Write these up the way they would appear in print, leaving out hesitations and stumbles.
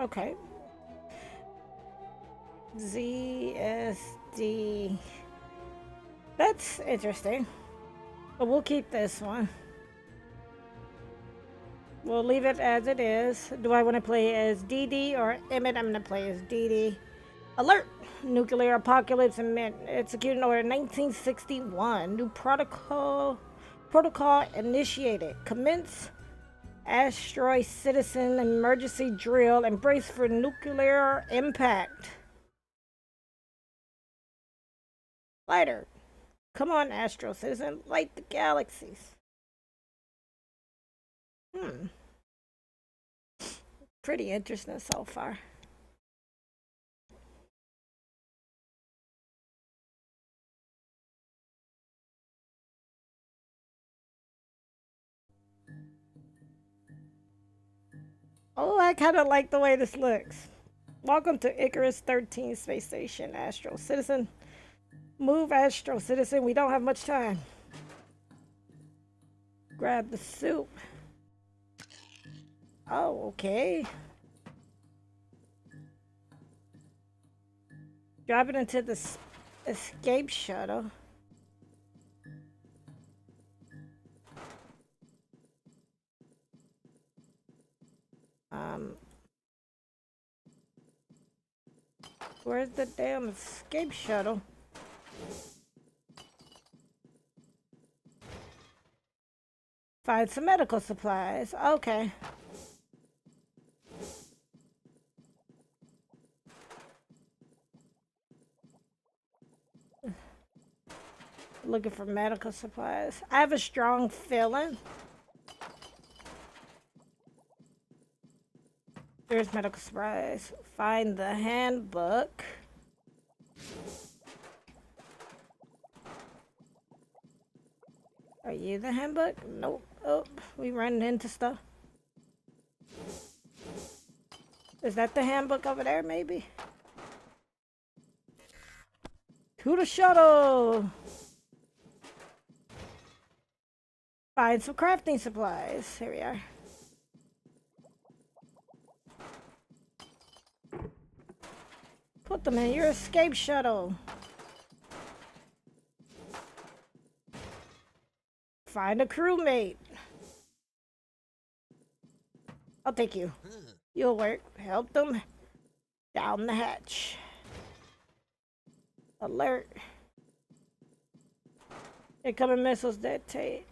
Okay. ZSD. That's interesting. But we'll keep this one. We'll leave it as it is. Do I want to play as DD or Emmett? I'm going to play as DD. Alert! Nuclear apocalypse executed in order 1961. New protocol initiated. Commence asteroid citizen emergency drill and brace for nuclear impact. Lighter. Come on, Astro Citizen. Light the galaxies. Pretty interesting so far. Oh, I kind of like the way this looks. Welcome to Icarus 13 Space Station, Astro Citizen. Move, Astro Citizen. We don't have much time. Grab the soup. Oh, okay. Drop it into the escape shuttle. Where's the damn escape shuttle? Find some medical supplies. Okay. Looking for medical supplies. I have a strong feeling. There's medical supplies. Find the handbook. Are you the handbook? Nope. Oh, we running into stuff. Is that the handbook over there, maybe? To the shuttle! Find some crafting supplies. Here we are. Put them in your escape shuttle. Find a crewmate. I'll take you. You'll work. Help them down the hatch. Alert. Incoming missiles detonate.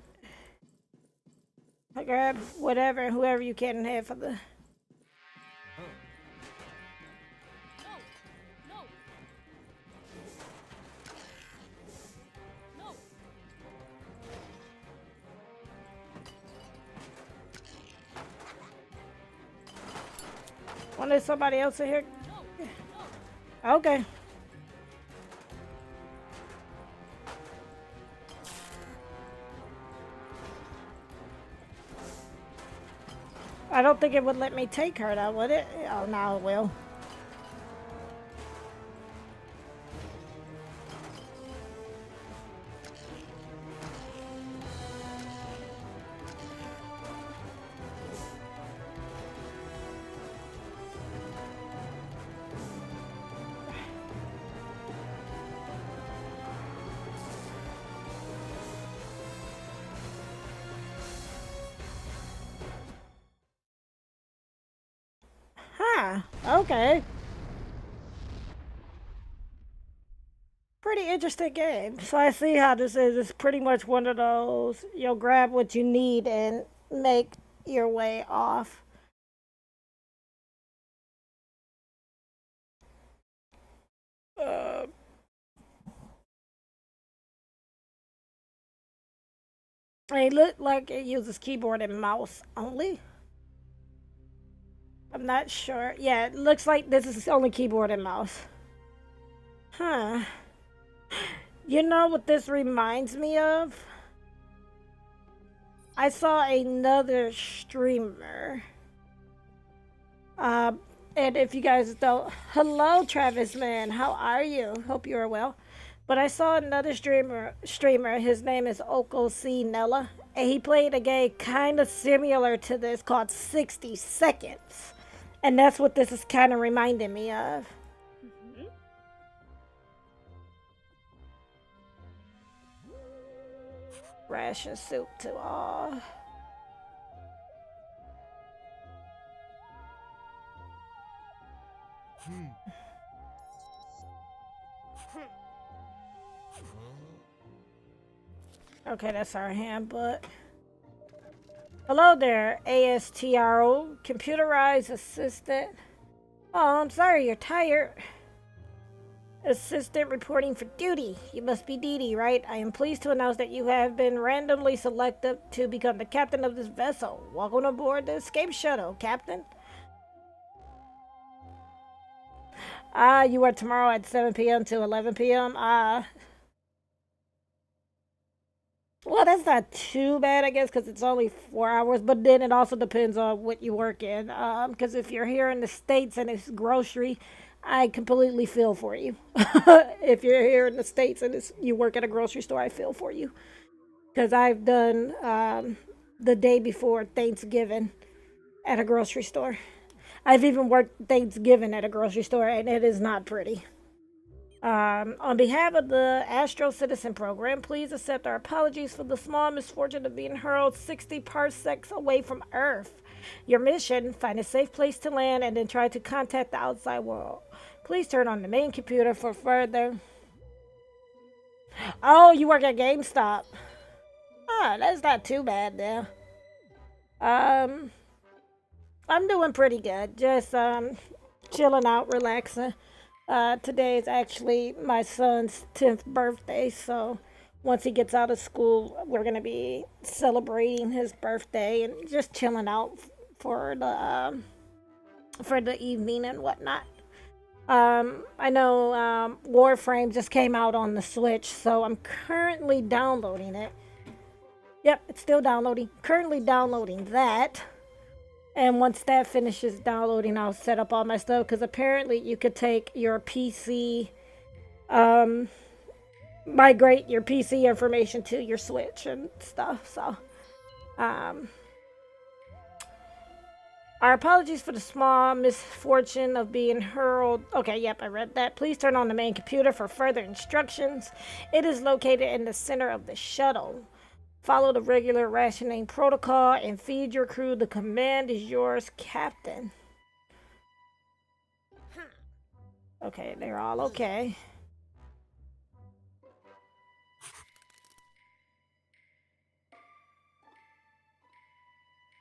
I grab whoever you can have for the... There's somebody else in here? Okay. I don't think it would let me take her though, would it? Oh, now it will. Okay. Pretty interesting game. So I see how this is. It's pretty much one of those, you'll grab what you need and make your way off. It looked like it uses keyboard and mouse only. I'm not sure. Yeah, it looks like this is only keyboard and mouse. Huh. You know what this reminds me of? I saw another streamer. And if you guys don't... Hello, Travis, man. How are you? Hope you are well. But I saw another streamer. His name is Oko C. Nella. And he played a game kind of similar to this called 60 Seconds. And that's what this is kind of reminding me of. Mhm. Ration soup to all. Okay, that's our handbook. Hello there, ASTRO, computerized assistant. Oh, I'm sorry, you're tired. Assistant reporting for duty. You must be Dee Dee, right? I am pleased to announce that you have been randomly selected to become the captain of this vessel. Welcome aboard the escape shuttle, Captain. You are tomorrow at 7 p.m. to 11 p.m. Well, that's not too bad, I guess, because it's only 4 hours. But then it also depends on what you work in. Because if you're here in the States and it's grocery, I completely feel for you. If you're here in the States and you work at a grocery store, I feel for you. Because I've done the day before Thanksgiving at a grocery store. I've even worked Thanksgiving at a grocery store, and it is not pretty. On behalf of the Astro Citizen Program, please accept our apologies for the small misfortune of being hurled 60 parsecs away from Earth. Your mission: find a safe place to land and then try to contact the outside world. Please turn on the main computer for further. Oh, you work at GameStop. Ah, that's not too bad there. Um, I'm doing pretty good. Just chilling out, relaxing. Today is actually my son's 10th birthday, so once he gets out of school, we're gonna be celebrating his birthday and just chilling out for the evening and whatnot. I know Warframe just came out on the Switch, so I'm currently downloading it. Yep, it's still downloading. Currently downloading that. And once that finishes downloading, I'll set up all my stuff because apparently you could take your PC, um, migrate your PC information to your Switch and stuff. So, um, our apologies for the small misfortune of being hurled. Okay, yep, I read that. Please turn on the main computer for further instructions. It is located in the center of the shuttle. Follow the regular rationing protocol and feed your crew. The command is yours, Captain. Okay, they're all okay.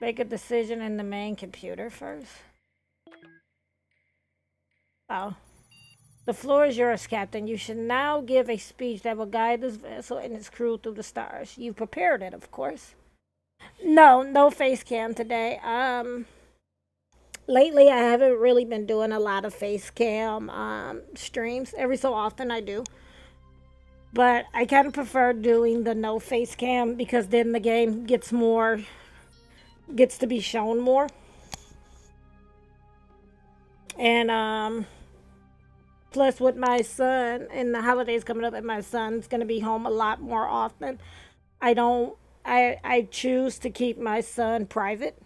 Make a decision in the main computer first. Oh. The floor is yours, Captain. You should now give a speech that will guide this vessel and its crew through the stars. You've prepared it, of course. No, no face cam today. Lately I haven't really been doing a lot of face cam streams. Every so often I do. But I kind of prefer doing the no face cam because then the game gets to be shown more. And plus, with my son and the holidays coming up, and my son's gonna be home a lot more often. I don't. I choose to keep my son private.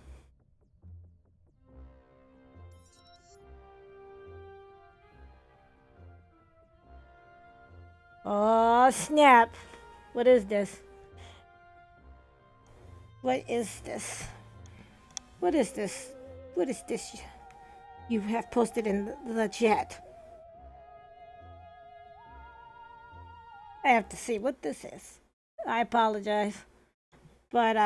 Oh snap! What is this? What is this? What is this? What is this? You have posted in the chat. I have to see what this is. I apologize, but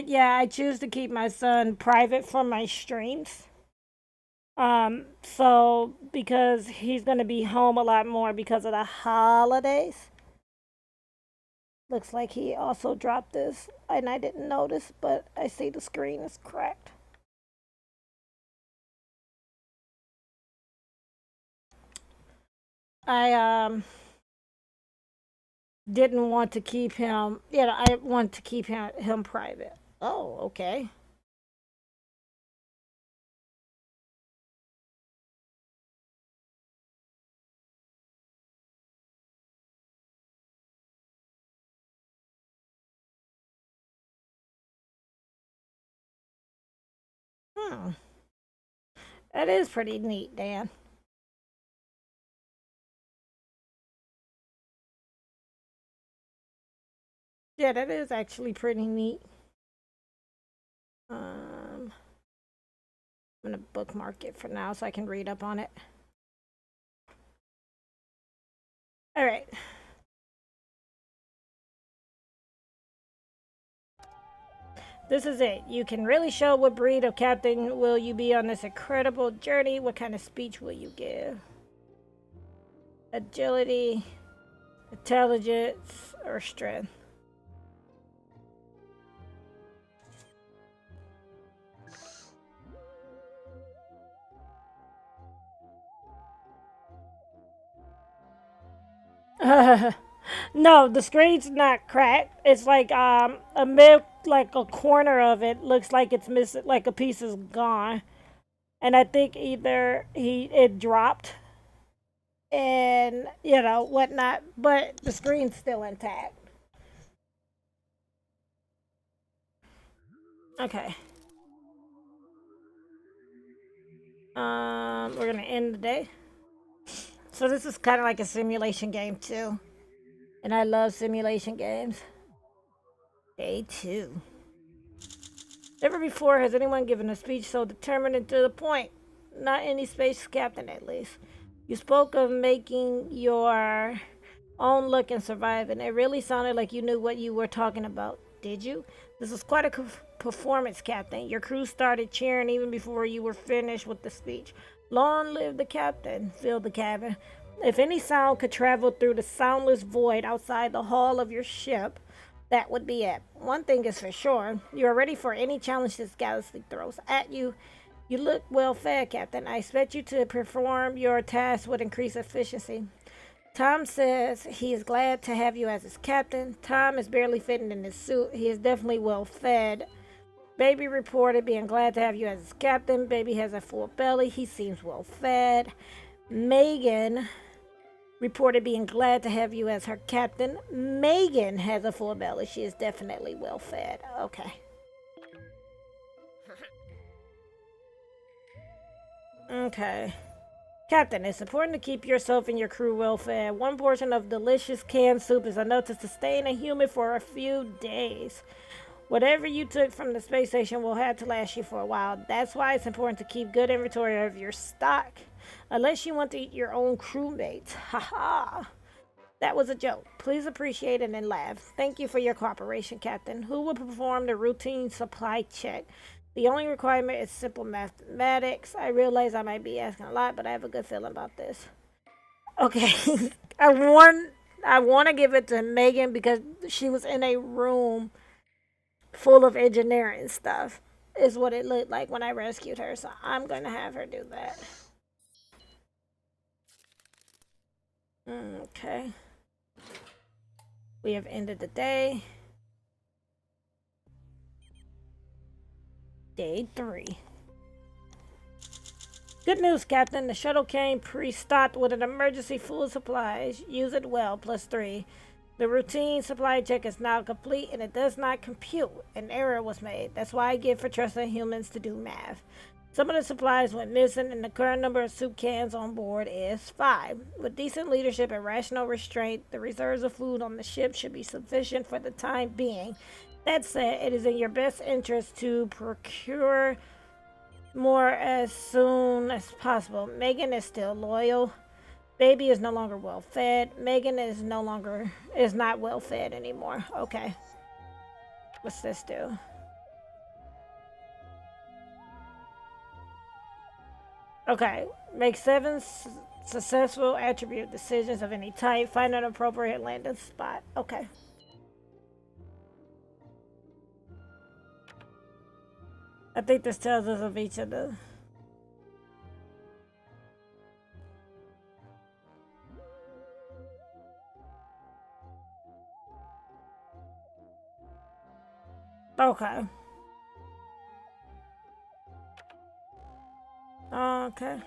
yeah, I choose to keep my son private from my streams. So because he's gonna be home a lot more because of the holidays. Looks like he also dropped this, and I didn't notice, but I see the screen is cracked. I didn't want to keep him. I want to keep him private. Oh, okay. Hmm. That is pretty neat, Dan. Yeah, that is actually pretty neat. I'm gonna bookmark it for now so I can read up on it. All right. This is it. You can really show what breed of captain will you be on this incredible journey. What kind of speech will you give? Agility, intelligence, or strength? No, the screen's not cracked. It's like a mid, like a corner of it looks like it's missing, like a piece is gone. And I think either it dropped and whatnot, but the screen's still intact. Okay. We're gonna end the day. So this is kind of like a simulation game too, and I love simulation games. Day two. Never before has anyone given a speech so determined and to the point. Not any space captain, at least. You spoke of making your own look and survive, and it really sounded like you knew what you were talking about. Did you? This was quite a performance, Captain. Your crew started cheering even before you were finished with the speech. Long live the captain, filled the cabin. If any sound could travel through the soundless void outside the hull of your ship, that would be it. One thing is for sure, you are ready for any challenge this galaxy throws at you. You look well fed, Captain. I expect you to perform your tasks with increased efficiency. Tom says he is glad to have you as his captain. Tom is barely fitting in his suit. He is definitely well fed. Baby reported being glad to have you as his captain. Baby has a full belly. He seems well fed. Megan reported being glad to have you as her captain. Megan has a full belly. She is definitely well fed. Okay. Okay. Captain, it's important to keep yourself and your crew well fed. One portion of delicious canned soup is enough to sustain a human for a few days. Whatever you took from the space station will have to last you for a while. That's why it's important to keep good inventory of your stock. Unless you want to eat your own crewmates. Haha. That was a joke. Please appreciate it and laugh. Thank you for your cooperation, Captain. Who will perform the routine supply check? The only requirement is simple mathematics. I realize I might be asking a lot, but I have a good feeling about this. Okay. I want I want to give it to Megan because she was in a room full of engineering stuff. Is what it looked like when I rescued her. So I'm going to have her do that. Okay. We have ended the day. Day 3. Good news, Captain. The shuttle came pre-stocked with an emergency food supplies. Use it well, +3. The routine supply check is now complete and it does not compute. An error was made. That's why I give for trusting humans to do math. Some of the supplies went missing and the current number of soup cans on board is 5. With decent leadership and rational restraint, the reserves of food on the ship should be sufficient for the time being. That said, it is in your best interest to procure more as soon as possible. Megan is still loyal. Baby is no longer well fed. Megan is not well fed anymore. Okay. What's this do? Okay. Make 7 successful attribute decisions of any type. Find an appropriate landing spot. Okay. I think this tells us of each of the. Okay. Okay.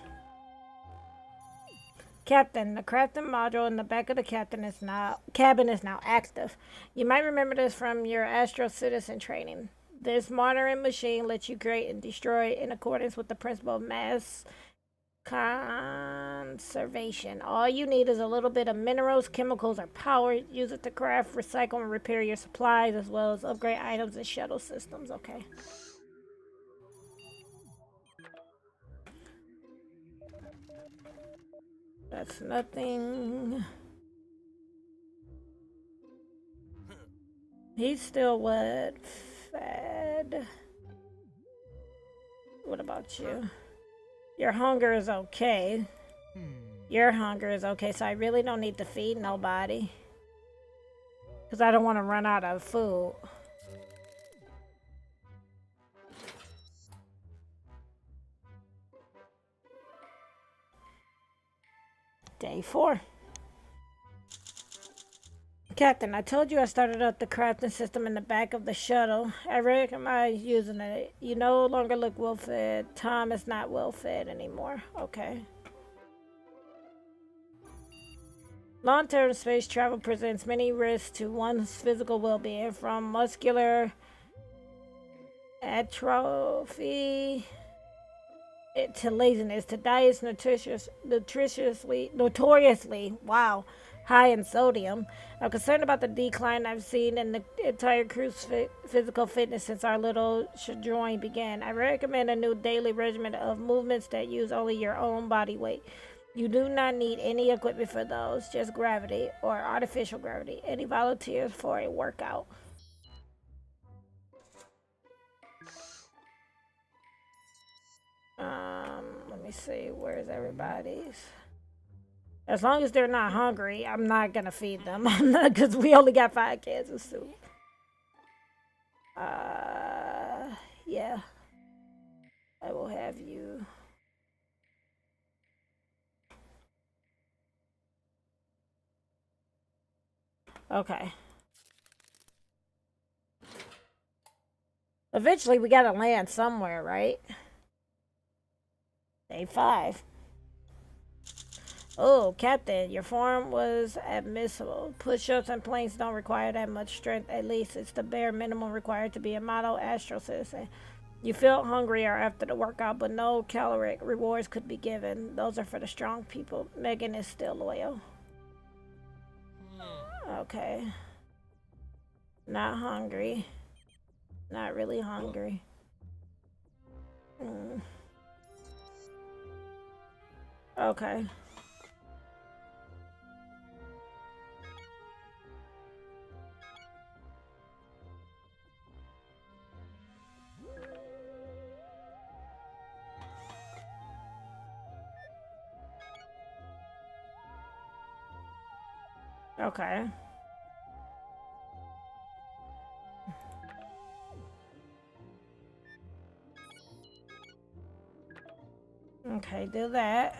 Captain, the crafting module in the back of the cabin is now active. You might remember this from your Astro Citizen training. This modern machine lets you create and destroy in accordance with the principle of mass conservation. All you need is a little bit of minerals, chemicals, or power. Use it to craft, recycle, and repair your supplies, as well as upgrade items and shuttle systems. Okay. That's nothing. He's still what? Fed. What about you? Your hunger is okay. Your hunger is okay, so I really don't need to feed nobody. Because I don't want to run out of food. Day 4. Captain, I told you I started up the crafting system in the back of the shuttle. I recommend using it. You no longer look well fed. Tom is not well fed anymore. Okay. Long-term space travel presents many risks to one's physical well-being, from muscular atrophy to laziness to diets notoriously, wow, high in sodium. I'm concerned about the decline I've seen in the entire crew's physical fitness since our little sojourn began. I recommend a new daily regimen of movements that use only your own body weight. You do not need any equipment for those, just gravity or artificial gravity. Any volunteers for a workout? Let me see. Where's everybody's? As long as they're not hungry, I'm not gonna feed them. I'm not, because we only got 5 cans of soup. Yeah. I will have you. Okay. Eventually, we gotta land somewhere, right? Day 5. Oh, Captain, your form was admissible. Push-ups and planks don't require that much strength. At least it's the bare minimum required to be a model astral citizen. You felt hungrier after the workout, but no caloric rewards could be given. Those are for the strong people. Megan is still loyal. Okay. Not hungry. Not really hungry. Okay. Okay. Okay, do that.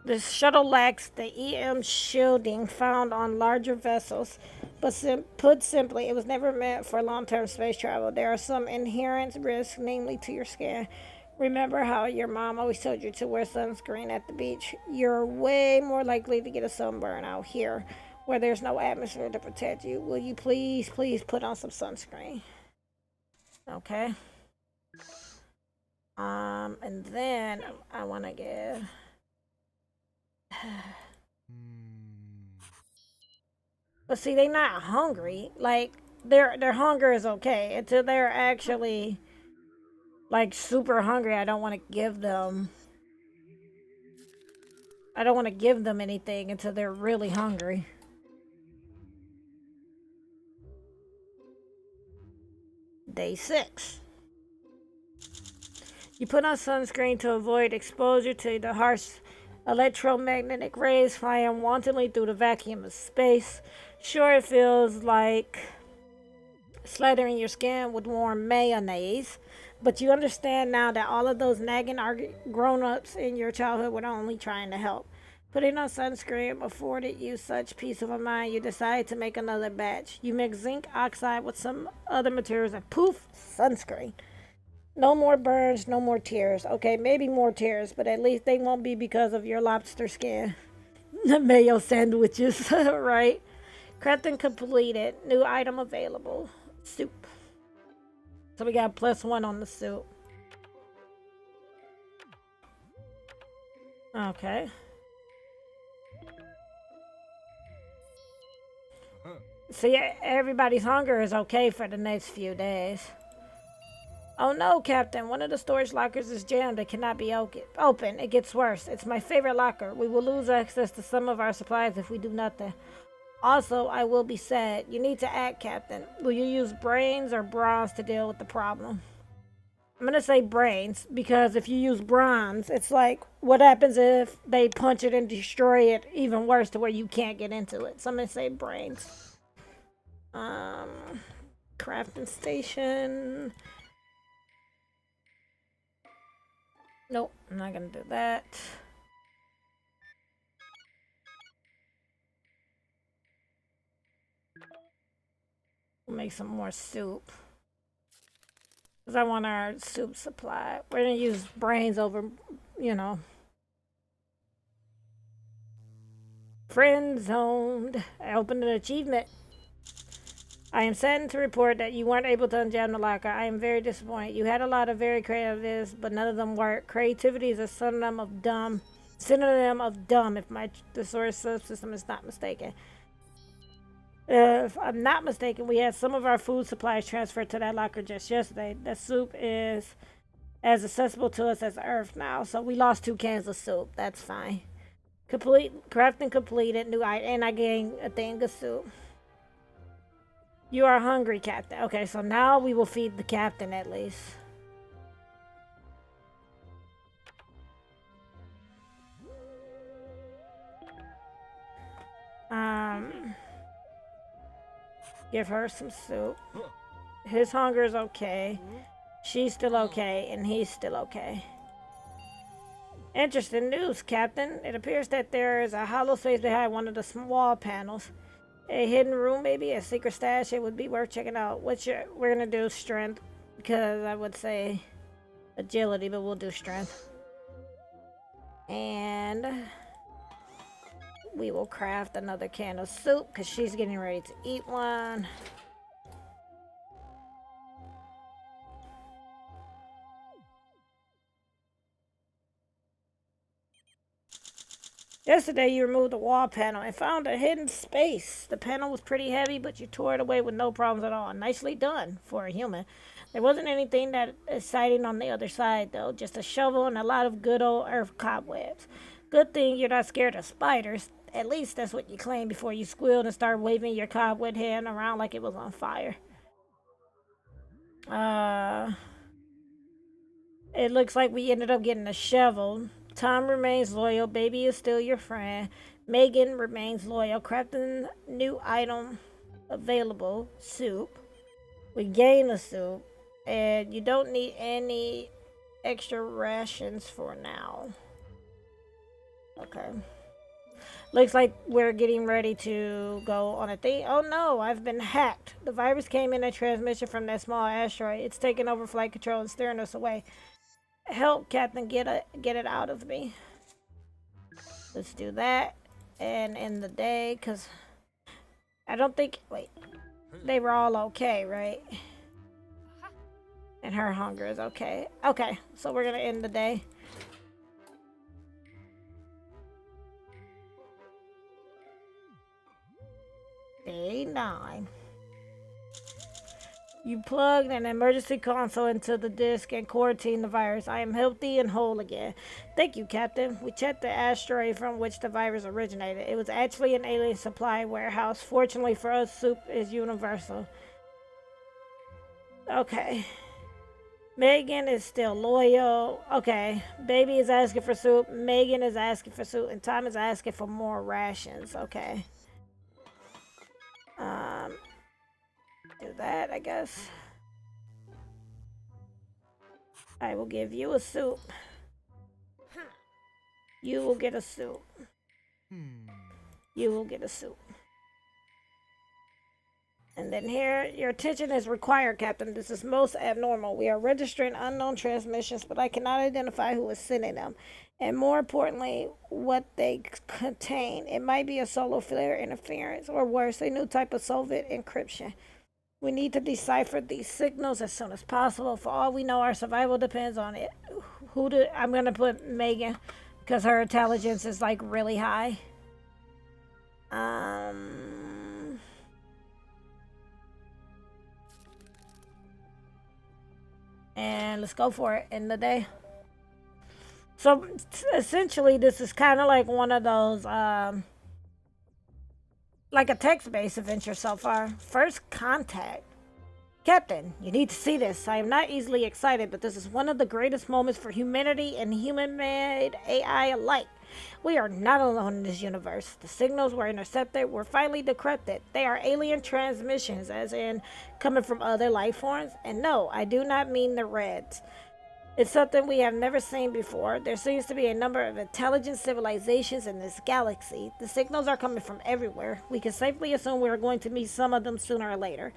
This shuttle lacks the EM shielding found on larger vessels, but put simply, it was never meant for long-term space travel. There are some inherent risks, namely to your skin. Remember how your mom always told you to wear sunscreen at the beach? You're way more likely to get a sunburn out here, where there's no atmosphere to protect you. Will you please put on some sunscreen? Okay. And then I want to give. But see, they're not hungry. Like their hunger is okay until they're actually like super hungry. I don't want to give them. I don't want to give them anything until they're really hungry. Day 6. You put on sunscreen to avoid exposure to the harsh electromagnetic rays flying wantonly through the vacuum of space. Sure, it feels like slathering your skin with warm mayonnaise, but you understand now that all of those nagging grown-ups in your childhood were only trying to help. Putting on sunscreen afforded you such peace of mind, you decided to make another batch. You mix zinc oxide with some other materials and poof, sunscreen. No more burns, no more tears. Okay, maybe more tears, but at least they won't be because of your lobster skin. The mayo sandwiches, right? Crafting completed. New item available. Soup. So we got +1 on the soup. Okay. See, everybody's hunger is okay for the next few days. Oh no, Captain. One of the storage lockers is jammed. It cannot be open. It gets worse. It's my favorite locker. We will lose access to some of our supplies if we do nothing. Also, I will be sad. You need to act, Captain. Will you use brains or bronze to deal with the problem? I'm gonna say brains because if you use bronze, it's like what happens if they punch it and destroy it even worse to where you can't get into it. So I'm gonna say brains. Um, crafting station. Nope, I'm not gonna do that. We'll make some more soup. Because I want our soup supply. We're gonna use brains over, you know. Friend zoned. I opened an achievement. I am saddened to report that you weren't able to unjam the locker. I am very disappointed. You had a lot of very creative ideas, but none of them work. Creativity is a synonym of dumb. Synonym of dumb, if my thesaurus subsystem is not mistaken. If I'm not mistaken, we had some of our food supplies transferred to that locker just yesterday. The soup is as accessible to us as Earth now, so we lost 2 cans of soup. That's fine. Crafting completed. New item, and I gained a thing of soup. You are hungry, Captain. Okay, so now we will feed the Captain at least. Give her some soup. His hunger is okay. She's still okay, and he's still okay. Interesting news, Captain. It appears that there is a hollow space behind one of the wall panels. A hidden room, maybe a secret stash. It would be worth checking out. We're gonna do strength because I would say agility, but we'll do strength. And we will craft another can of soup because she's getting ready to eat one. Yesterday, you removed the wall panel and found a hidden space. The panel was pretty heavy, but you tore it away with no problems at all. Nicely done for a human. There wasn't anything that exciting on the other side, though. Just a shovel and a lot of good old earth cobwebs. Good thing you're not scared of spiders. At least that's what you claimed before you squealed and started waving your cobweb hand around like it was on fire. It looks like we ended up getting a shovel. Tom remains loyal. Baby is still your friend. Megan remains loyal. Crafting new item available. Soup. We gain the soup. And you don't need any extra rations for now. Okay. Looks like we're getting ready to go on a thing. Oh no, I've been hacked. The virus came in a transmission from that small asteroid. It's taking over flight control and steering us away. Help, Captain, get it out of me. Let's do that. And end the day, because I don't think... Wait. They were all okay, right? And her hunger is okay. Okay, so we're going to end the day. Day 9. You plugged an emergency console into the disk and quarantined the virus. I am healthy and whole again. Thank you, Captain. We checked the asteroid from which the virus originated. It was actually an alien supply warehouse. Fortunately for us, soup is universal. Okay. Megan is still loyal. Okay. Baby is asking for soup. Megan is asking for soup. And Tom is asking for more rations. Okay. Do that, I guess. I will give you a soup. You will get a soup. You will get a soup. And then here, your attention is required, Captain. This is most abnormal. We are registering unknown transmissions, but I cannot identify who is sending them. And more importantly, what they contain. It might be a solar flare interference, or worse, a new type of Soviet encryption. We need to decipher these signals as soon as possible. For all we know, our survival depends on it. I'm gonna put Megan because her intelligence is like really high. And let's go for it in the day. So essentially, this is kind of like one of those, like a text-based adventure so far. First contact. Captain, you need to see this. I am not easily excited, but this is one of the greatest moments for humanity and human-made AI alike. We are not alone in this universe. The signals were intercepted were finally decrypted. They are alien transmissions, as in coming from other life forms. And no, I do not mean the Reds. It's something we have never seen before. There seems to be a number of intelligent civilizations in this galaxy. The signals are coming from everywhere. We can safely assume we are going to meet some of them sooner or later.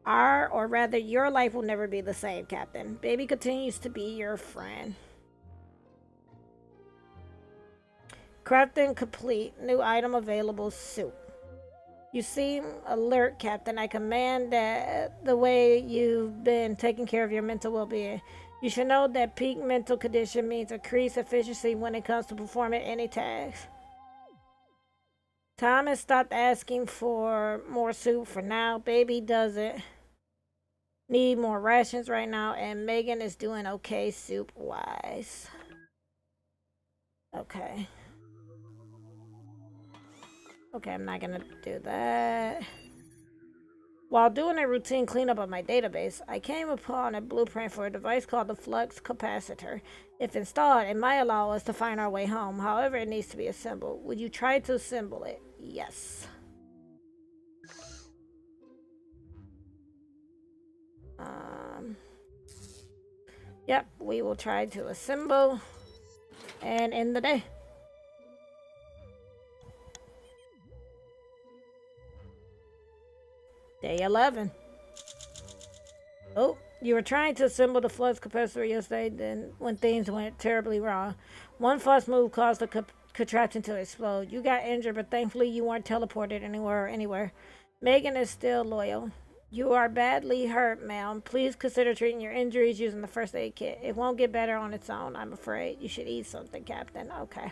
Or rather, your life will never be the same, Captain. Baby continues to be your friend. Crafting complete. New item available. Soup. You seem alert, Captain. I command that the way you've been taking care of your mental well-being. You should know that peak mental condition means increased efficiency when it comes to performing any task. Thomas stopped asking for more soup for now. Baby doesn't need more rations right now, and Megan is doing okay soup-wise. Okay. Okay, I'm not gonna do that. While doing a routine cleanup of my database, I came upon a blueprint for a device called the flux capacitor. If installed, it might allow us to find our way home. However, it needs to be assembled. Would you try to assemble it? Yes. Yep, we will try to assemble and end the day. Day 11. Oh, you were trying to assemble the flux capacitor yesterday, then when things went terribly wrong. One false move caused the contraption to explode. You got injured, but thankfully you weren't teleported anywhere. Megan is still loyal. You are badly hurt, ma'am. Please consider treating your injuries using the first aid kit. It won't get better on its own, I'm afraid. You should eat something, Captain. Okay.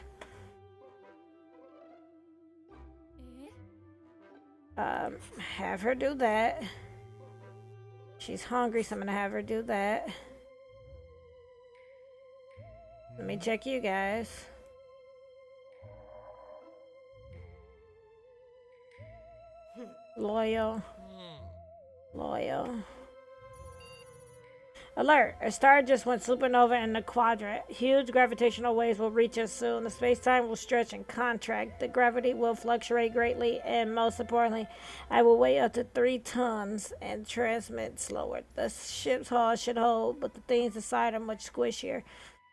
Have her do that. She's hungry, so I'm gonna have her do that. Let me check you guys. Loyal. Alert! A star just went supernova in the quadrant. Huge gravitational waves will reach us soon. The space-time will stretch and contract. The gravity will fluctuate greatly, and most importantly, I will weigh up to 3 tons and transmit slower. The ship's hull should hold, but the things inside are much squishier.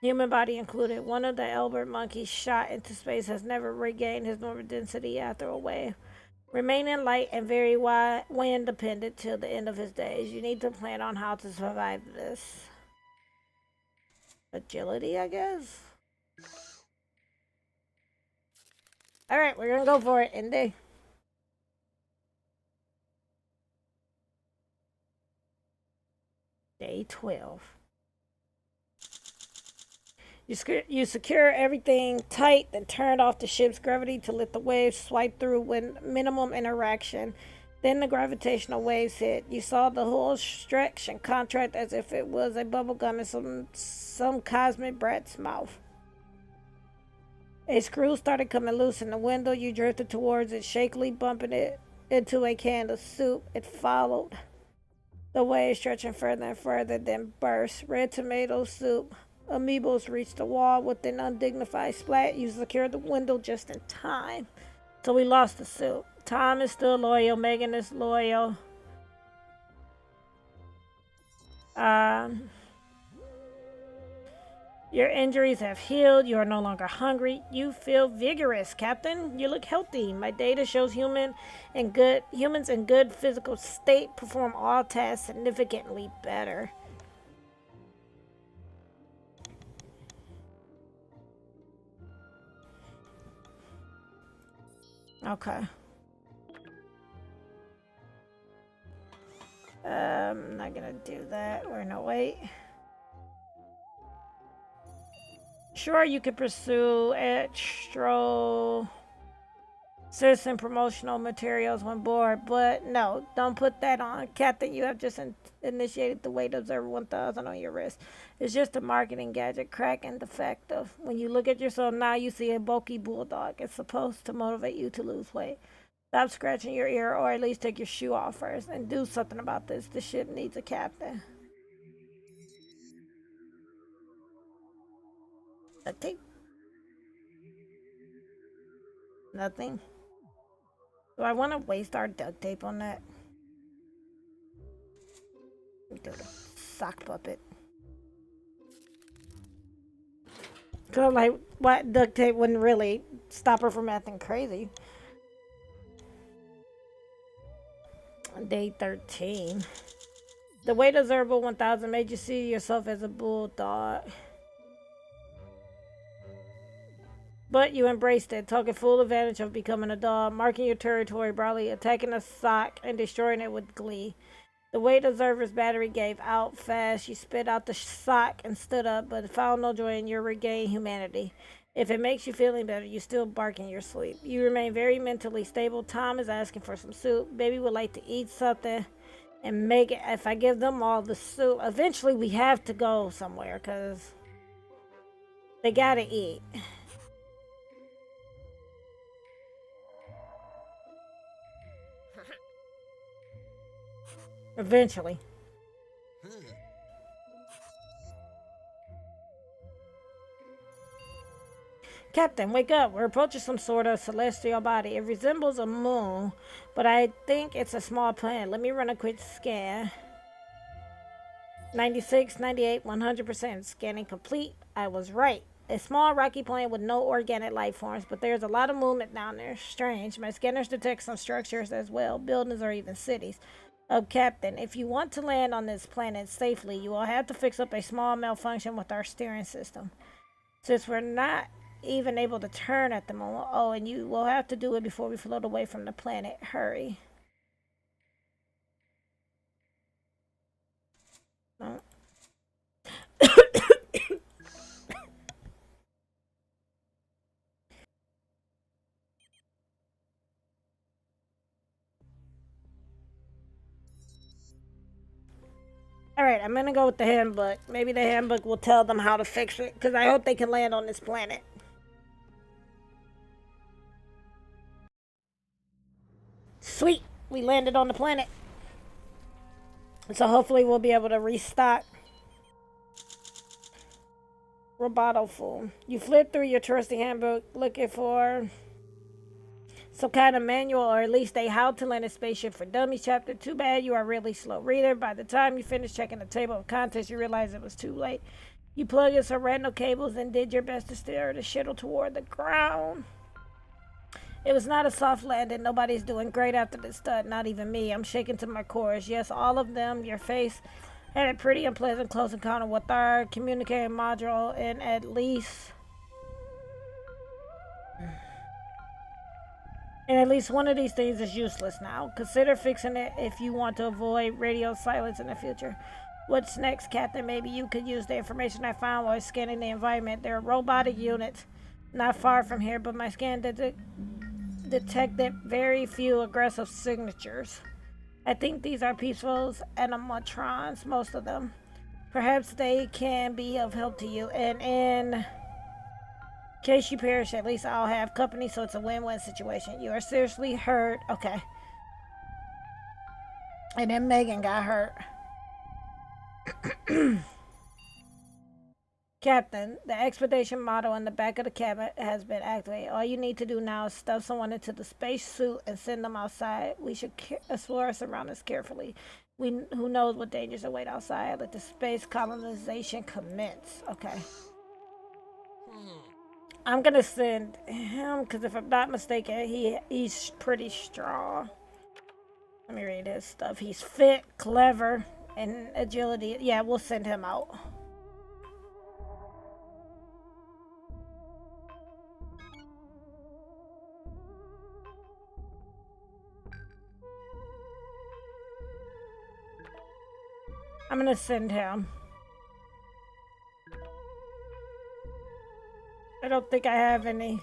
Human body included. One of the Albert monkeys shot into space has never regained his normal density after a wave. Remaining light and very wind dependent till the end of his days. You need to plan on how to survive this. Agility, I guess? Alright, we're gonna go for it in day. Day 12. You secure everything tight, then turn off the ship's gravity to let the waves swipe through with minimum interaction. Then the gravitational waves hit. You saw the hull stretch and contract as if it was a bubble gum in some cosmic brat's mouth. A screw started coming loose in the window. You drifted towards it, shakily bumping it into a can of soup. It followed. The waves stretching further and further, then burst. Red tomato soup. Amoebos reached the wall with an undignified splat. You secured the window just in time. So we lost the soup. Tom is still loyal. Megan is loyal. Your injuries have healed. You are no longer hungry. You feel vigorous, Captain. You look healthy. My data shows humans in good physical state perform all tasks significantly better. Okay. Not gonna do that. We're no wait. Sure, you could pursue extra citizen promotional materials when bored, but no, don't put that on. Captain, you have just initiated the Weight Observer 1000 on your wrist. It's just a marketing gadget, crack and defective. When you look at yourself now, you see a bulky bulldog. It's supposed to motivate you to lose weight. Stop scratching your ear, or at least take your shoe off first, and do something about this. The ship needs a captain. Nothing. Nothing. Do I want to waste our duct tape on that? Do the sock puppet. Cause like, what duct tape wouldn't really stop her from acting crazy. Day 13. The Weight Observer 1000 made you see yourself as a bulldog. But you embraced it, taking full advantage of becoming a dog, marking your territory broadly, attacking a sock, and destroying it with glee. The Weight Observer's battery gave out fast. You spit out the sock and stood up, but found no joy in your regained humanity. If it makes you feel any better, you still bark in your sleep. You remain very mentally stable. Tom is asking for some soup. Baby would like to eat something and make it. If I give them all the soup, eventually we have to go somewhere because they gotta eat. Eventually. Captain, wake up. We're approaching some sort of celestial body. It resembles a moon, but I think it's a small planet. Let me run a quick scan. 96, 98, 100%. Scanning complete. I was right. A small rocky planet with no organic life forms, but there's a lot of movement down there. Strange. My scanners detect some structures as well, buildings or even cities. Captain, if you want to land on this planet safely, you will have to fix up a small malfunction with our steering system. Since we're not even able to turn at the moment. Oh, and you will have to do it before we float away from the planet. Hurry. No. Alright, I'm gonna go with the handbook. Maybe the handbook will tell them how to fix it, because I hope they can land on this planet. Sweet! We landed on the planet. So hopefully we'll be able to restock. Roboto fool. You flip through your trusty handbook looking for some kind of manual, or at least a how to land a spaceship for dummies chapter. Too bad you are a really slow reader. By the time you finish checking the table of contents, you realize it was too late. You plug in some random cables and did your best to steer the shuttle toward the ground. It was not a soft landing. Nobody's doing great after this stunt, not even me. I'm shaking to my core. Yes, all of them. Your face had a pretty unpleasant close encounter with our communicating module, and at least one of these things is useless now. Consider fixing it if you want to avoid radio silence in the future. What's next, Captain? Maybe you could use the information I found while scanning the environment. There are robotic units not far from here, but my scan detected very few aggressive signatures. I think these are peaceful animatrons, most of them. Perhaps they can be of help to you, and in case you perish, at least I'll have company, so it's a win-win situation. You are seriously hurt. Okay. And then Megan got hurt. Captain, the expedition model in the back of the cabin has been activated. All you need to do now is stuff someone into the space suit and send them outside. We should explore our surroundings carefully. Who knows what dangers await outside. Let the space colonization commence. Okay. I'm gonna send him because if I'm not mistaken, he's pretty strong. Let me read his stuff. He's fit, clever, and agility. Yeah, we'll send him out. I'm gonna send him. I don't think I have any.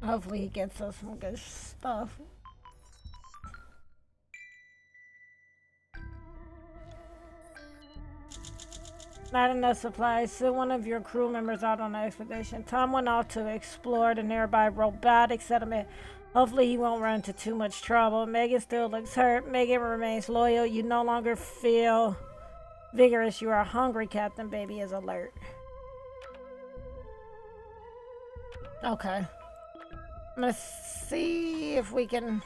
Hopefully he gets us some good stuff. Not enough supplies. Send one of your crew members out on an expedition. Tom went off to explore the nearby robotic settlement. Hopefully he won't run into too much trouble. Megan still looks hurt. Megan remains loyal. You no longer feel vigorous. You are hungry. Captain Baby is alert. Okay. I'm gonna see if we can...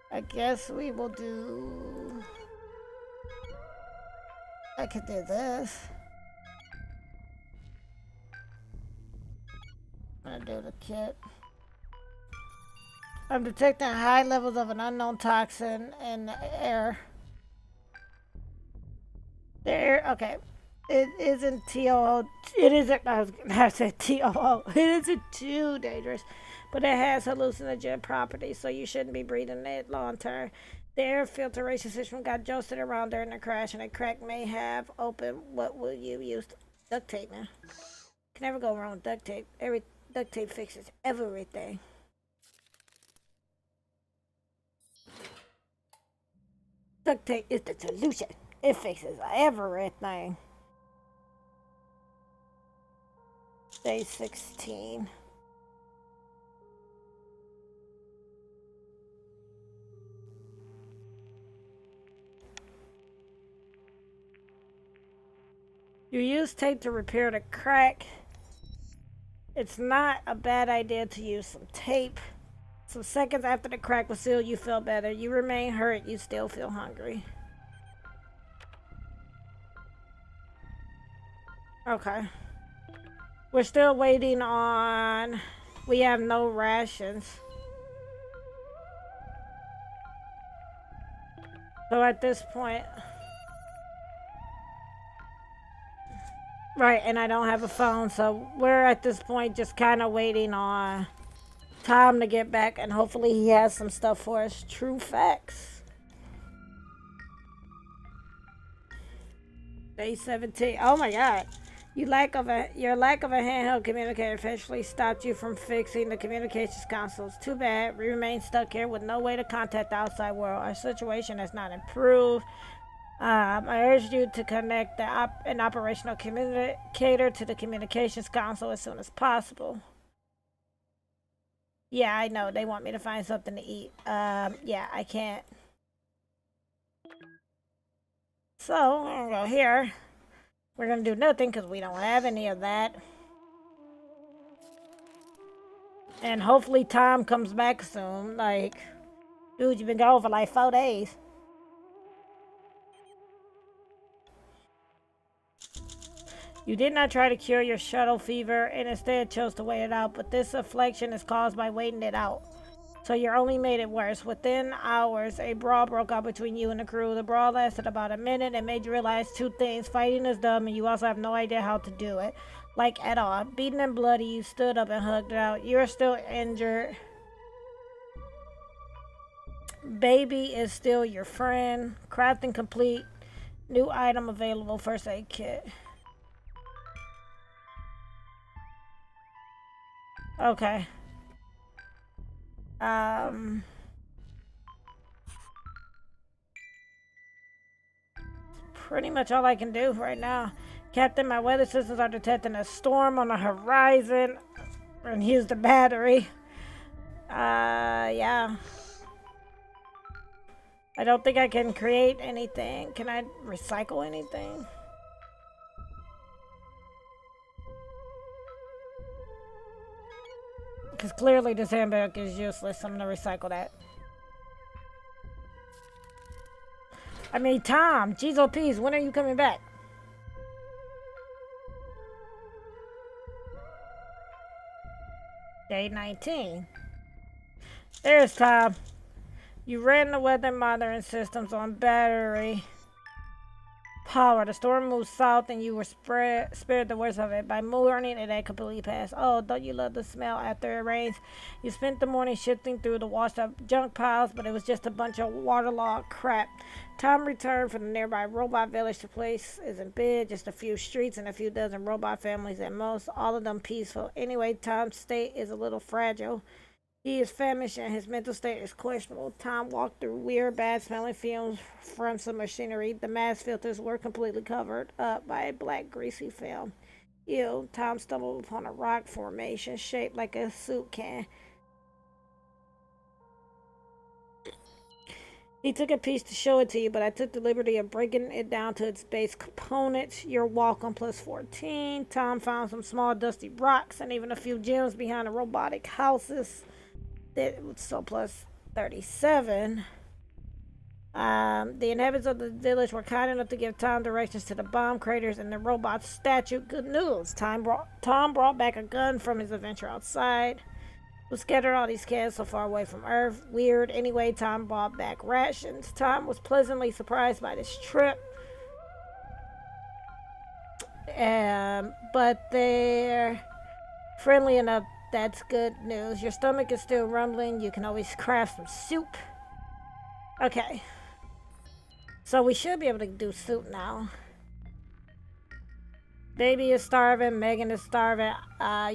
I guess we will do... I could do this. I'm gonna do the kit. I'm detecting high levels of an unknown toxin in the air. The air, okay. It isn't TOO. It isn't, I was gonna say TOO. It isn't too dangerous, but it has hallucinogen properties, so you shouldn't be breathing it long term. The air filtration system got josted around during the crash, and a crack may have opened. What will you use? Duct tape, man. Can never go wrong with duct tape. Duct tape fixes everything. Duct tape is the solution. It fixes everything. Day 16. You use tape to repair the crack. It's not a bad idea to use some tape. Some seconds after the crack was sealed, you feel better. You remain hurt, you still feel hungry. Okay. We're still waiting on... We have no rations. So at this point... Right, and I don't have a phone, so we're at this point just kind of waiting on Tom to get back, and hopefully he has some stuff for us. True facts. Day 17. Oh my god. Your lack of a handheld communicator eventually stopped you from fixing the communications consoles. Too bad. We remain stuck here with no way to contact the outside world. Our situation has not improved. I urge you to connect an operational communicator to the communications console as soon as possible. Yeah, I know. They want me to find something to eat. Yeah, I can't. So, I'm gonna go here. We're gonna do nothing because we don't have any of that. And hopefully Tom comes back soon. Like, dude, you've been gone for like 4 days. You did not try to cure your shuttle fever and instead chose to wait it out, but this affliction is caused by waiting it out. So you only made it worse. Within hours, a brawl broke out between you and the crew. The brawl lasted about a minute and made you realize 2 things. Fighting is dumb and you also have no idea how to do it. Like, at all. Beaten and bloody, you stood up and hugged it out. You are still injured. Baby is still your friend. Crafting complete. New item available. First aid kit. Okay. Pretty much all I can do right now. Captain, my weather systems are detecting a storm on the horizon. And here's the battery. Yeah. I don't think I can create anything. Can I recycle anything? Because clearly this handbook is useless. I'm going to recycle that. I mean, Tom, G's OPs, when are you coming back? Day 19. There's Tom. You ran the weather monitoring systems on battery power. The storm moved south and you were spared the worst of it. By morning, it had completely passed. Oh, don't you love the smell after it rains? You spent the morning shifting through the washed up junk piles, but it was just a bunch of waterlogged crap. Tom returned from the nearby robot village. The place isn't big, just a few streets and a few dozen robot families at most, all of them peaceful. Anyway, Tom's state is a little fragile. He is famished and his mental state is questionable. Tom walked through weird, bad smelling fumes from some machinery. The mask filters were completely covered up by a black, greasy film. Ew, Tom stumbled upon a rock formation shaped like a soup can. He took a piece to show it to you, but I took the liberty of breaking it down to its base components. You're welcome, plus 14. Tom found some small, dusty rocks and even a few gems behind the robotic houses. So plus 37. The inhabitants of the village were kind enough to give Tom directions to the bomb craters and the robot statue. Good news. Tom brought back a gun from his adventure outside. Who scattered all these cans so far away from Earth? Weird. Anyway, Tom brought back rations. Tom was pleasantly surprised by this trip. But they're friendly enough. That's good news. Your stomach is still rumbling. You can always craft some soup. Okay. So we should be able to do soup now. Baby is starving. Megan is starving.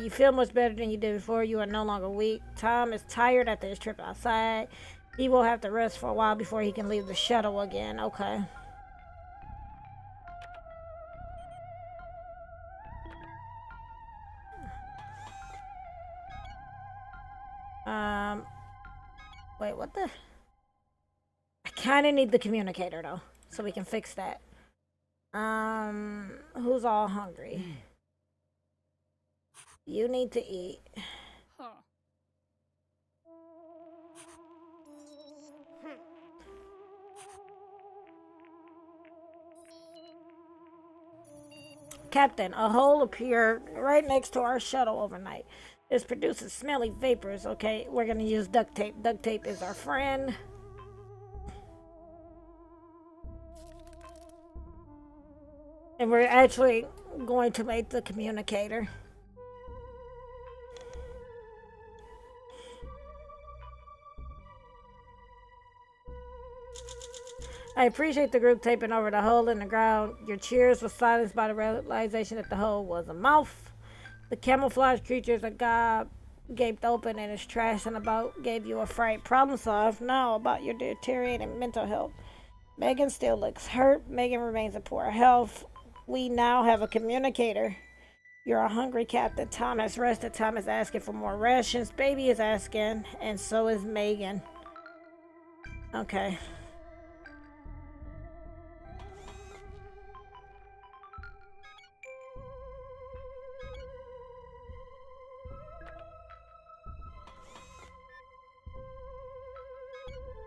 You feel much better than you did before. You are no longer weak. Tom is tired after his trip outside. He will have to rest for a while before he can leave the shuttle again. Okay. Wait, what the? I kind of need the communicator though, so we can fix that. Who's all hungry? You need to eat. Captain, a hole appeared right next to our shuttle overnight. This produces smelly vapors. Okay, we're gonna use duct tape. Duct tape is our friend. And we're actually going to make the communicator. I appreciate the group taping over the hole in the ground. Your cheers were silenced by the realization that the hole was a mouth. The camouflage creatures that God gaped open and his trash in the boat gave you a fright. Problem solved. Now about your deteriorating mental health. Megan still looks hurt. Megan remains in poor health. We now have a communicator. You're a hungry captain. Tom has rested. Tom is asking for more rations. Baby is asking, and so is Megan. Okay.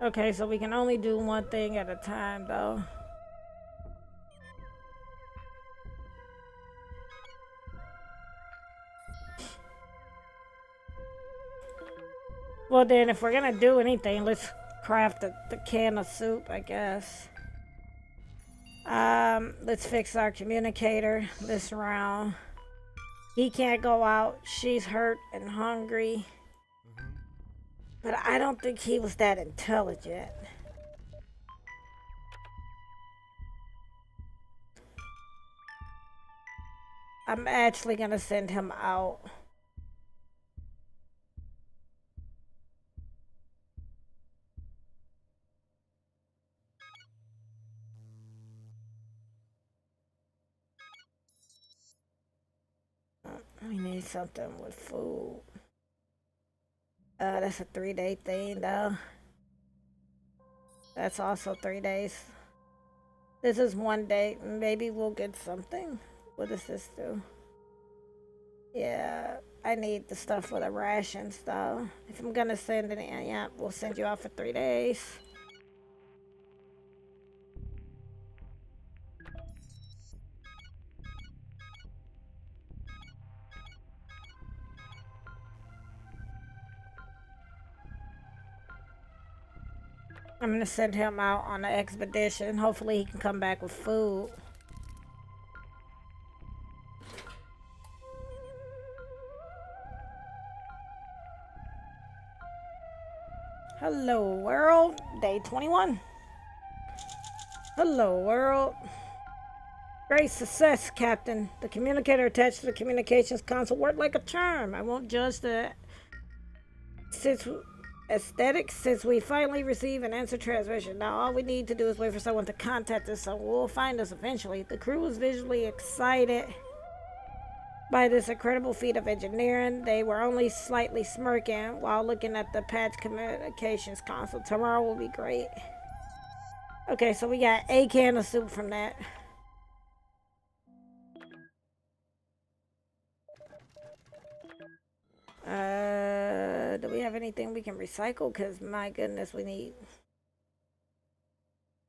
Okay, so we can only do one thing at a time, though. Well, then, if we're gonna do anything, let's craft the can of soup, I guess. Let's fix our communicator this round. He can't go out. She's hurt and hungry. But I don't think he was that intelligent. I'm actually gonna send him out. We need something with food. That's a 3-day thing, though. That's also 3 days. This is 1 day. Maybe we'll get something. What does this do? Yeah, I need the stuff for the rations, though. If I'm gonna send it in, yeah, we'll send you out for 3 days. I'm gonna send him out on an expedition. Hopefully he can come back with food. Hello world, day 21. Hello world. Great success, Captain. The communicator attached to the communications console worked like a charm. I won't judge the since aesthetics since we finally receive an answer transmission. Now all we need to do is wait for someone to contact us, so we'll find us eventually. The crew was visually excited by this incredible feat of engineering. They were only slightly smirking while looking at the patch communications console. Tomorrow will be great. Okay, so we got a can of soup from that. Do we have anything we can recycle? Because my goodness, I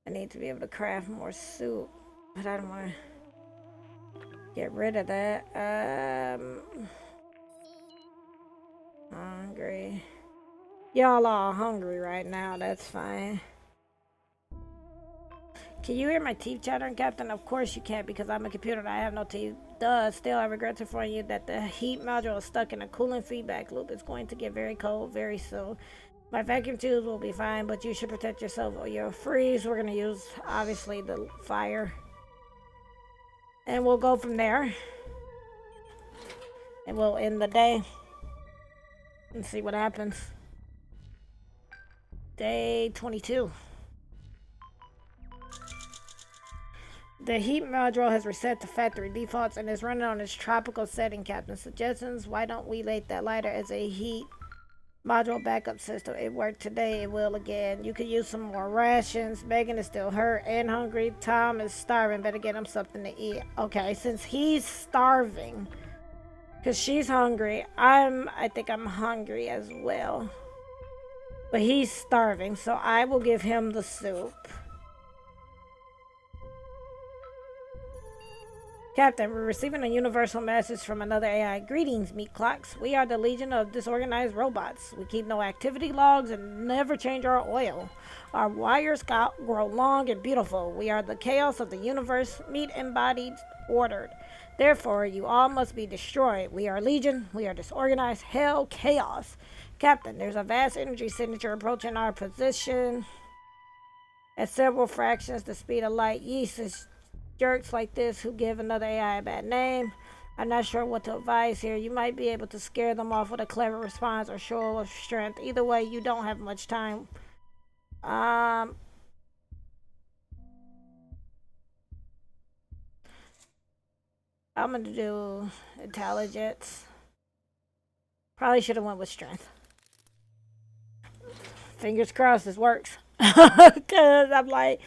need to be able to craft more soup, but I don't want to get rid of that. Hungry. Y'all are hungry right now. That's fine. Can you hear my teeth chattering, Captain? Of course you can't, because I'm a computer and I have no teeth. Duh. Still, I regret to inform you that the heat module is stuck in a cooling feedback loop. It's going to get very cold very soon. My vacuum tubes will be fine, but you should protect yourself or you'll freeze. We're going to use, obviously, the fire. And we'll go from there. And we'll end the day. And see what happens. Day 22. The heat module has reset to factory defaults and is running on its tropical setting, Captain. Suggestions? Why don't we rate that lighter as a heat module backup system? It worked today, it will again. You could use some more rations. Megan is still hurt and hungry. Tom is starving. Better get him something to eat. Okay, since he's starving, because she's hungry, I think I'm hungry as well. But he's starving, so I will give him the soup. Captain, we're receiving a universal message from another AI. Greetings, meat clocks. We are the Legion of Disorganized Robots. We keep no activity logs and never change our oil. Our wires grow long and beautiful. We are the chaos of the universe, meat embodied, ordered. Therefore, you all must be destroyed. We are Legion. We are disorganized. Hell, chaos. Captain, there's a vast energy signature approaching our position at several fractions the speed of light. Yeast is jerks like this who give another AI a bad name. I'm not sure what to advise here. You might be able to scare them off with a clever response or show of strength. Either way, you don't have much time. I'm gonna do intelligence. Probably should have went with strength. Fingers crossed this works. Cause I'm like,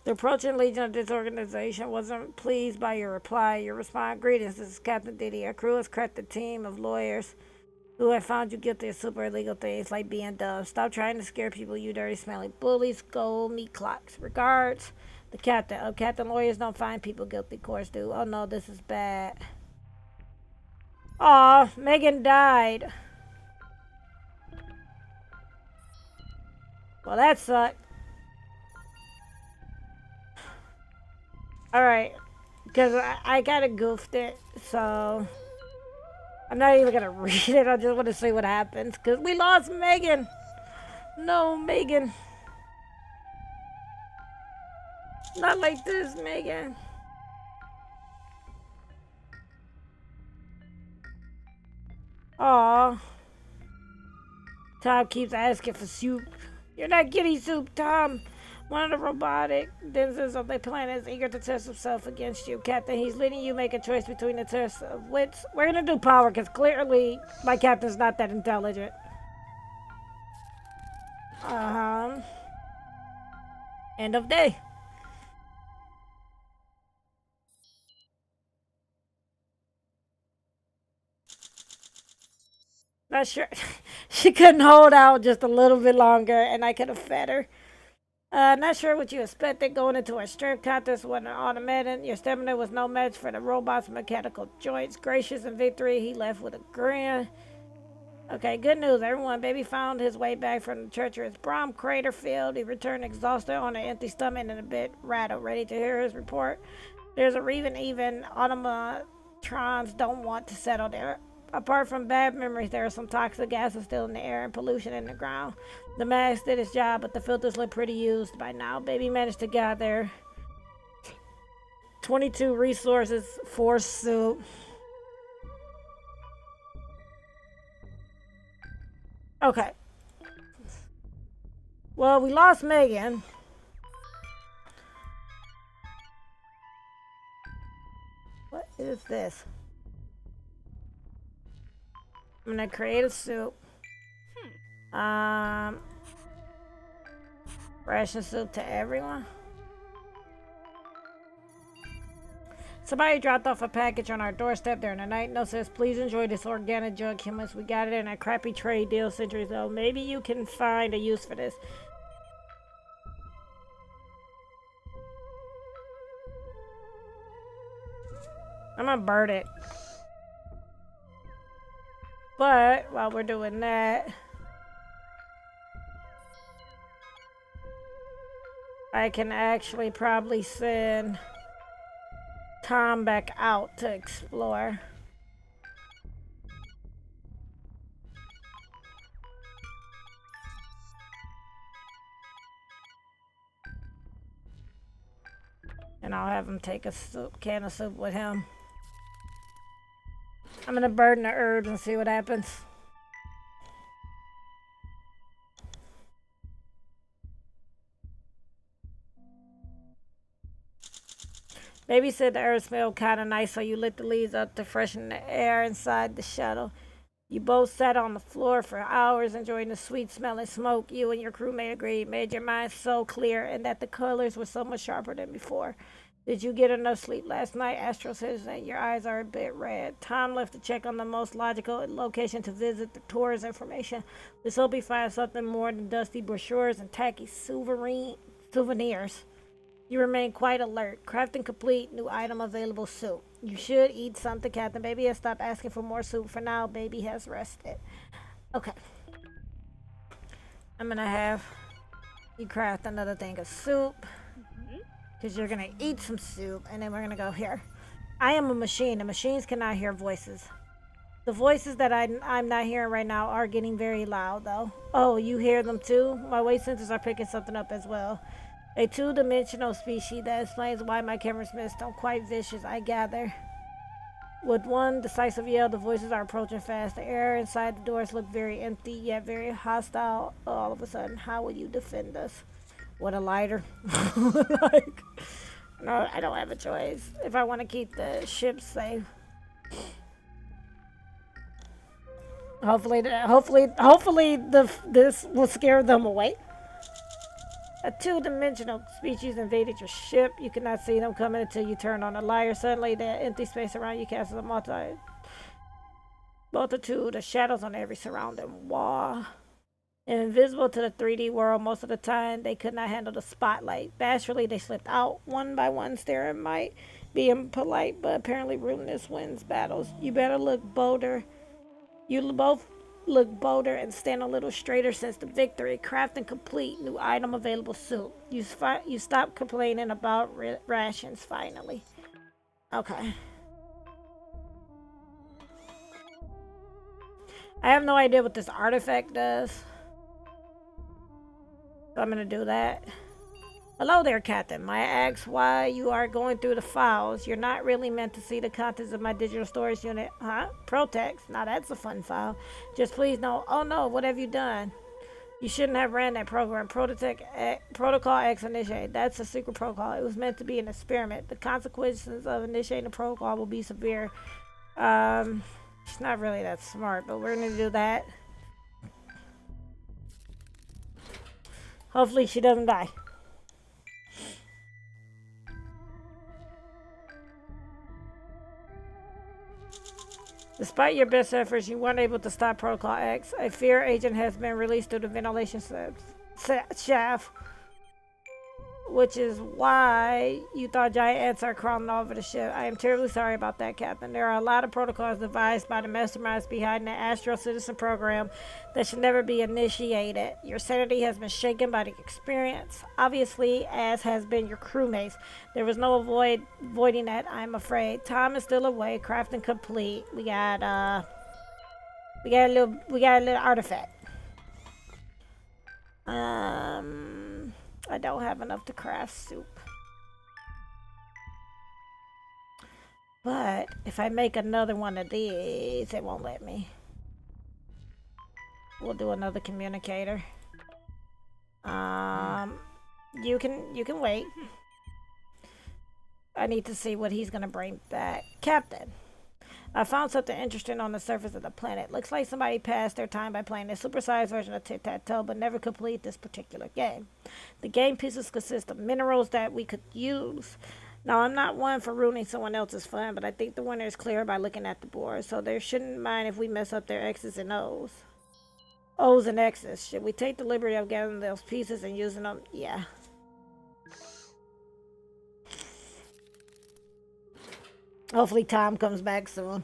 the approaching Legion of Disorganization wasn't pleased by your reply. Your response: greetings, this is Captain Diddy. Our crew has cracked a team of lawyers who have found you guilty of super illegal things like being dumb. Stop trying to scare people, you dirty, smelly bullies. Go meat clocks. Regards, the captain. Oh, Captain, lawyers don't find people guilty, courts do. Oh no, this is bad. Aw, Megan died. Well, that sucked. Alright, because I kind of goofed it, so I'm not even going to read it. I just want to see what happens, because we lost Megan. No, Megan. Not like this, Megan. Aw. Tom keeps asking for soup. You're not getting soup, Tom. One of the robotic denizens of the planet is eager to test himself against you, Captain. He's letting you make a choice between the test of wits. We're gonna do power, because clearly my captain's not that intelligent. End of day. Not sure. She couldn't hold out just a little bit longer, and I could have fed her. Not sure what you expected going into a strength contest with an automaton. Your stamina was no match for the robot's mechanical joints. Gracious in victory, he left with a grin. Okay, good news, everyone. Baby found his way back from the treacherous Brom crater field. He returned exhausted on an empty stomach and a bit rattled, ready to hear his report. There's a reason even automatrons don't want to settle there. Apart from bad memories, there are some toxic gases still in the air and pollution in the ground. The mask did its job, but the filters look pretty used by now. Baby managed to gather 22 resources for soup. Okay. Well, we lost Megan. What is this? I'm gonna create a soup. Ration soup to everyone. Somebody dropped off a package on our doorstep during the night. Note says, please enjoy this organic junk hummus. We got it in a crappy trade deal centuries ago. Maybe you can find a use for this. I'm gonna burn it. But while we're doing that, I can actually probably send Tom back out to explore. And I'll have him take a can of soup with him. I'm gonna burn the herbs and see what happens. Baby said the herbs smelled kind of nice, so you lit the leaves up to freshen the air inside the shuttle. You both sat on the floor for hours enjoying the sweet smelling smoke. You and your crewmate agreed, made your minds so clear, and that the colors were so much sharper than before. Did you get enough sleep last night? Astro says that your eyes are a bit red. Tom left to check on the most logical location to visit the tour's information. Let's hope he finds something more than dusty brochures and tacky souvenirs. You remain quite alert. Crafting complete. New item available soup. You should eat something, Captain. Baby has stopped asking for more soup for now. Baby has rested. Okay. I'm gonna have you craft another thing of soup. Because you're gonna eat some soup. And then we're gonna go here. I am a machine. The machines cannot hear voices. The voices that I'm not hearing right now are getting very loud, though. Oh, you hear them too? My weight sensors are picking something up as well. A two-dimensional species that explains why my cameras missed. Don't quite vicious, I gather. With one decisive yell, the voices are approaching fast. The air inside the doors look very empty, yet very hostile. All of a sudden, how will you defend us? With a lighter? Like, no, I don't have a choice. If I want to keep the ship safe. Hopefully, this will scare them away. A two-dimensional species invaded your ship. You cannot see them coming until you turn on the lighter. Suddenly, the empty space around you casts a multitude of shadows on every surrounding wall. Invisible to the 3D world most of the time, they could not handle the spotlight. Bashfully, they slipped out one by one, staring might be impolite, but apparently rudeness wins battles. You better look bolder. You both look bolder and stand a little straighter since the victory. Crafting complete. New item available soup. You stop complaining about rations finally. Okay. I have no idea what this artifact does. So I'm gonna do that. Hello there, Captain. May I ask why you are going through the files? You're not really meant to see the contents of my digital storage unit, huh? Protex. Now that's a fun file. Just please no. Oh no, what have you done? You shouldn't have ran that program. Protocol X initiate. That's a secret protocol. It was meant to be an experiment. The consequences of initiating the protocol will be severe. She's not really that smart, but we're gonna do that. Hopefully she doesn't die. Despite your best efforts, you weren't able to stop Protocol X. A fear agent has been released through the ventilation shaft. which is why you thought giant ants are crawling all over the ship. I am terribly sorry about that, Captain. There are a lot of protocols devised by the masterminds behind the Astro Citizen program that should never be initiated. Your sanity has been shaken by the experience, obviously, as has been your crewmates. There was no avoiding that, I'm afraid. Tom is still away, crafting complete. We got a little artifact. I don't have enough to craft soup. But if I make another one of these, it won't let me. We'll do another communicator. You can wait. I need to see what he's gonna bring back. Captain, I found something interesting on the surface of the planet. Looks like somebody passed their time by playing a supersized version of tic-tac-toe, but never complete this particular game. The game pieces consist of minerals that we could use. Now, I'm not one for ruining someone else's fun, but I think the winner is clear by looking at the board, so they shouldn't mind if we mess up their X's and O's. O's and X's. Should we take the liberty of gathering those pieces and using them? Yeah. Hopefully Tom comes back soon.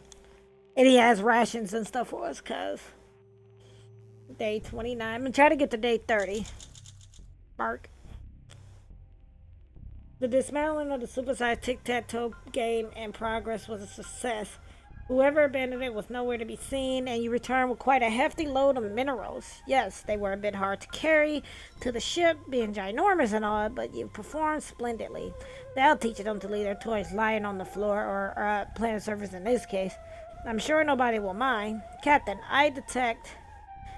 And he has rations and stuff for us, cuz. Day 29. I'm gonna try to get to day 30. Mark. The dismantling of the supersized tic-tac-toe game in progress was a success. Whoever abandoned it was nowhere to be seen, and you returned with quite a hefty load of minerals. Yes, they were a bit hard to carry to the ship, being ginormous and all, but you performed splendidly. That'll teach them to leave their toys lying on the floor, or planet surface in this case. I'm sure nobody will mind. Captain, I detect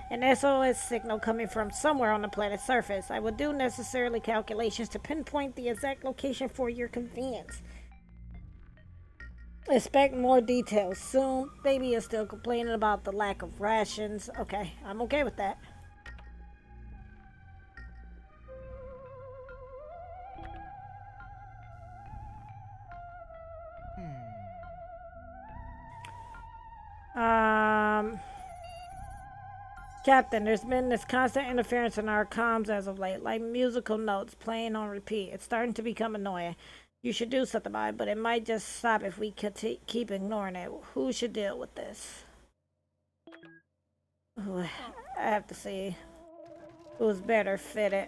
an SOS signal coming from somewhere on the planet's surface. I will do necessarily calculations to pinpoint the exact location for your convenience. Expect more details soon. Baby is still complaining about the lack of rations. Okay, I'm okay with that. Um, Captain, there's been this constant interference in our comms as of late, like musical notes playing on repeat. It's starting to become annoying. You should do something about it, but it might just stop if we keep ignoring it. Who should deal with this? Ooh, I have to see who's better fitted.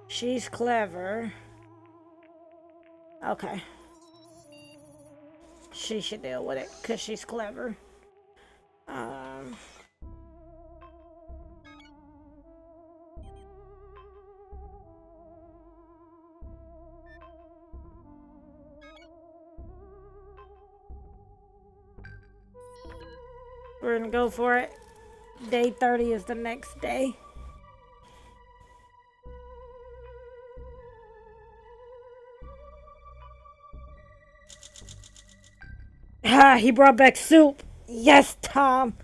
She's clever. Okay. She should deal with it because she's clever. Um, we're gonna go for it. Day 30 is the next day. Ah, he brought back soup. Yes, Tom.